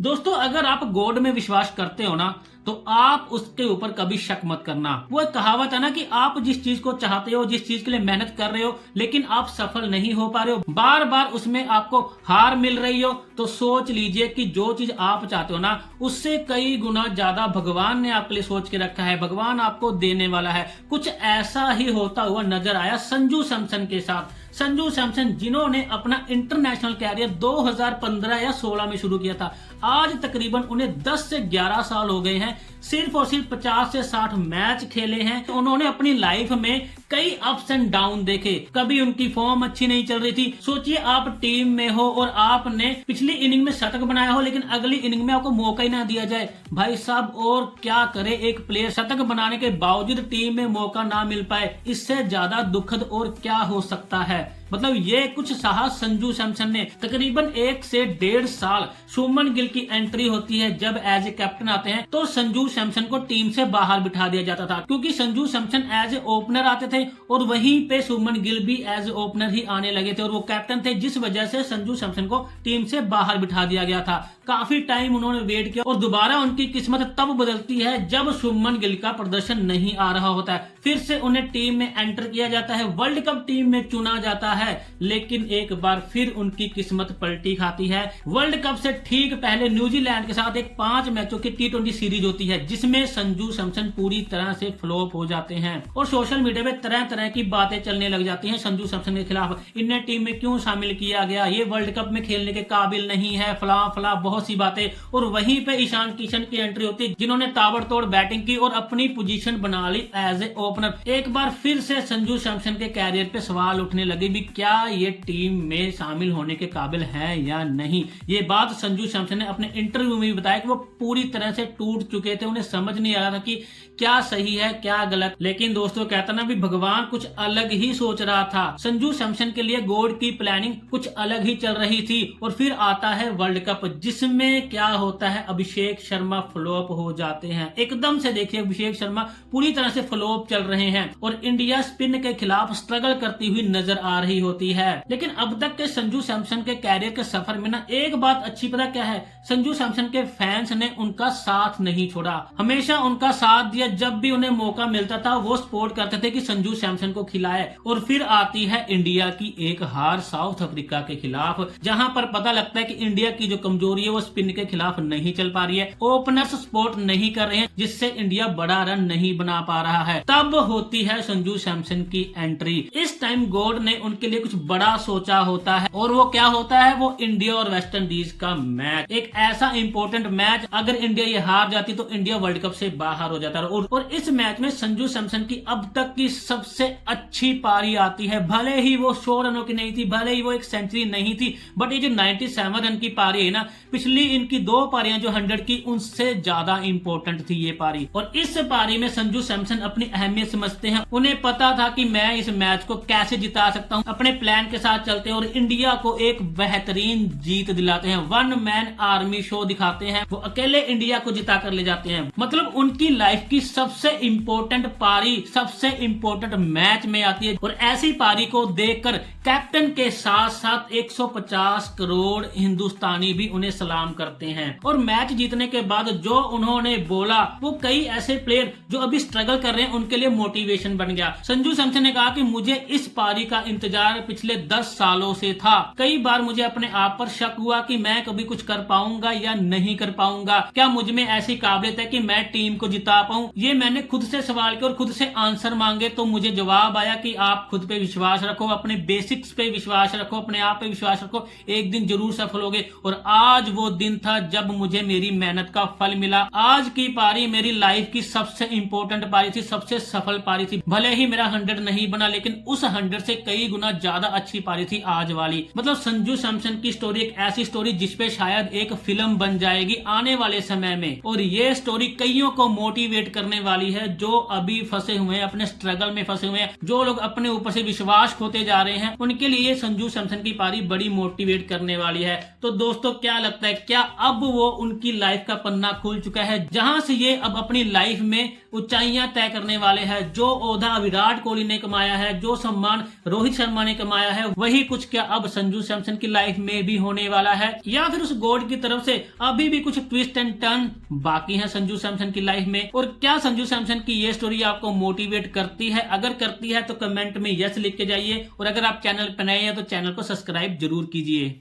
दोस्तों अगर आप गॉड में विश्वास करते हो ना तो आप उसके ऊपर कभी शक मत करना। वो एक कहावत है ना कि आप जिस चीज को चाहते हो, जिस चीज के लिए मेहनत कर रहे हो, लेकिन आप सफल नहीं हो पा रहे हो, बार बार उसमें आपको हार मिल रही हो, तो सोच लीजिए कि जो चीज आप चाहते हो ना उससे कई गुना ज्यादा भगवान ने आपके लिए सोच के रखा है, भगवान आपको देने वाला है। कुछ ऐसा ही होता हुआ नजर आया संजू सैमसन के साथ। संजू सैमसन जिन्होंने अपना इंटरनेशनल कैरियर 2015 या 16 में शुरू किया था, आज तकरीबन उन्हें 10 से 11 साल हो गए हैं। सिर्फ और सिर्फ 50 से 60 मैच खेले हैं। उन्होंने अपनी लाइफ में कई अप्स एंड डाउन देखे। कभी उनकी फॉर्म अच्छी नहीं चल रही थी। सोचिए आप टीम में हो और आपने पिछली इनिंग में शतक बनाया हो, लेकिन अगली इनिंग में आपको मौका ही ना दिया जाए। भाई साहब और क्या करे एक प्लेयर, शतक बनाने के बावजूद टीम में मौका ना मिल पाए, इससे ज्यादा दुखद और क्या हो सकता है। मतलब ये कुछ सहा संजू सैमसन ने। तकरीबन 1 से 1.5 साल शुभमन गिल की एंट्री होती है। जब एज ए कैप्टन आते हैं तो संजू सैमसन को टीम से बाहर बिठा दिया जाता था, क्योंकि Sanju Samson as a opener आते थे और वहीं पे शुभमन गिल भी एज ए ओपनर ही आने लगे थे और वो कैप्टन थे, जिस वजह से संजू सैमसन को टीम से बाहर बिठा दिया गया था। काफी टाइम उन्होंने वेट किया और दोबारा उनकी किस्मत तब बदलती है जब शुभमन गिल का प्रदर्शन नहीं आ रहा होता है। फिर से उन्हें टीम में एंटर किया जाता है, वर्ल्ड कप टीम में चुना जाता है, लेकिन एक बार फिर उनकी किस्मत पलटी खाती है। वर्ल्ड कप से ठीक पहले न्यूजीलैंड के साथ एक 5 मैचों की T20 सीरीज होती है, जिसमें संजू सैमसन पूरी तरह से फ्लॉप हो जाते हैं और सोशल मीडिया पे तरह तरह की बातें चलने लग जाती हैं संजू सैमसन के खिलाफ। इन्हें टीम में क्यों शामिल किया गया, ये वर्ल्ड कप में खेलने के काबिल नहीं है, फला फला बहुत सी बातें। और वहीं पे ईशान किशन की एंट्री होती है, जिन्होंने ताबड़तोड़ बैटिंग की और अपनी पोजीशन बना ली एज ए ओपनर। एक बार फिर से संजू सैमसन के कैरियर पे सवाल उठने लगे भी क्या ये टीम में शामिल होने के काबिल है या नहीं। ये बात संजू सैमसन ने अपने इंटरव्यू में भी बताया कि वो पूरी तरह से टूट चुके थे, उन्हें समझ नहीं आ रहा था कि क्या सही है क्या गलत। लेकिन दोस्तों कहता ना भी भगवान कुछ अलग ही सोच रहा था। संजू सैमसन के लिए गॉड की प्लानिंग कुछ अलग ही चल रही थी। और फिर आता है वर्ल्ड कप, जिसमें क्या होता है, अभिषेक शर्मा फ्लॉप हो जाते हैं एकदम से। देखिए अभिषेक शर्मा पूरी तरह से फ्लॉप चल रहे हैं और इंडिया स्पिन के खिलाफ स्ट्रगल करती हुई नजर आ रही होती है। लेकिन अब तक के संजू सैमसन के कैरियर के सफर में ना एक बात अच्छी पता क्या है, संजू सैमसन के फैंस ने उनका साथ नहीं छोड़ा, हमेशा उनका साथ दिया। जब भी उन्हें मौका मिलता था वो सपोर्ट करते थे कि संजू सैमसन को खिलाए। और फिर आती है इंडिया की एक हार साउथ अफ्रीका के खिलाफ, जहां पर पता लगता है कि इंडिया की जो कमजोरी है वो स्पिन के खिलाफ नहीं चल पा रही है, ओपनर्स सपोर्ट नहीं कर रहे हैं, जिससे इंडिया बड़ा रन नहीं बना पा रहा है। तब होती है संजू सैमसन की एंट्री। इस टाइम गॉड ने उनके लिए कुछ बड़ा सोचा होता है और वो क्या होता है, वो इंडिया और वेस्ट इंडीज का मैच। एक ऐसा इंपॉर्टेंट मैच, अगर इंडिया ये हार जाती तो इंडिया वर्ल्ड कप से बाहर हो जाता। और इस मैच में संजू सैमसन की अब तक की सबसे अच्छी पारी आती है। भले ही वो 100 रनों की नहीं थी, भले ही वो एक सेंचुरी नहीं थी, बट ये जो 97 रन की पारी है ना, पिछली इनकी 2 पारियां जो 100 की, उनसे ज्यादा इंपॉर्टेंट थी ये पारी। और इस पारी में संजू सैमसन अपनी अहमियत समझते हैं। उन्हें पता था कि मैं इस मैच को कैसे जिता सकता हूं। अपने प्लान के साथ चलते हैं और इंडिया को एक बेहतरीन जीत दिलाते हैं। 1 मैन आर्मी शो दिखाते हैं, वो अकेले इंडिया को जिता कर ले जाते हैं। मतलब उनकी लाइफ की सबसे इंपॉर्टेंट पारी, सबसे इंपॉर्टेंट मैच में आती है। और ऐसी पारी को देखकर कैप्टन के साथ साथ 150 करोड़ हिंदुस्तानी भी उन्हें सलाम करते हैं। और मैच जीतने के बाद जो उन्होंने बोला, वो कई ऐसे प्लेयर जो अभी स्ट्रगल कर रहे हैं उनके लिए मोटिवेशन बन गया। संजू सैमसन ने कहा कि मुझे इस पारी का इंतजार पिछले 10 सालों से था। कई बार मुझे अपने आप पर शक हुआ कि मैं कभी कुछ कर पाऊंगा या नहीं कर पाऊंगा, क्या मुझ में ऐसी काबिलियत है कि मैं टीम को जिता पाऊं। ये मैंने खुद से सवाल किया और खुद से आंसर मांगे, तो मुझे जवाब आया कि आप खुद पे विश्वास रखो, अपने बेसिक्स पे विश्वास रखो, अपने आप पे विश्वास रखो, एक दिन जरूर सफल होगे। और आज वो दिन था जब मुझे मेरी मेहनत का फल मिला। आज की पारी मेरी लाइफ की सबसे इंपॉर्टेंट पारी थी, सबसे सफल पारी थी। भले ही मेरा 100 नहीं बना, लेकिन उस 100 से कई गुना ज्यादा अच्छी पारी थी आज वाली। मतलब संजू सैमसन की स्टोरी एक ऐसी स्टोरी जिसपे शायद एक फिल्म बन जाएगी आने वाले समय में। और ये स्टोरी कईयों को मोटिवेट करने वाली है जो अभी फंसे हुए हैं, अपने स्ट्रगल में फंसे हुए हैं, जो लोग अपने ऊपर से विश्वास खोते जा रहे हैं, उनके लिए संजू सैमसन की पारी बड़ी मोटिवेट करने वाली है। तो दोस्तों क्या लगता है, क्या अब वो उनकी लाइफ का पन्ना खुल चुका है, जहां से ये अब अपनी लाइफ में ऊंचाइयां तय करने वाले हैं। जो ओहदा विराट कोहली ने कमाया है, जो सम्मान रोहित शर्मा परमात्मा ने कमाया है वही कुछ क्या अब संजू सैमसन की लाइफ में भी होने वाला है, या फिर उस गॉड की तरफ से अभी भी कुछ ट्विस्ट एंड टर्न बाकी है संजू सैमसन की लाइफ में। और क्या संजू सैमसन की ये स्टोरी आपको मोटिवेट करती है? अगर करती है तो कमेंट में यस लिख के जाइए, और अगर आप चैनल पर नए हैं तो चैनल को सब्सक्राइब जरूर कीजिए।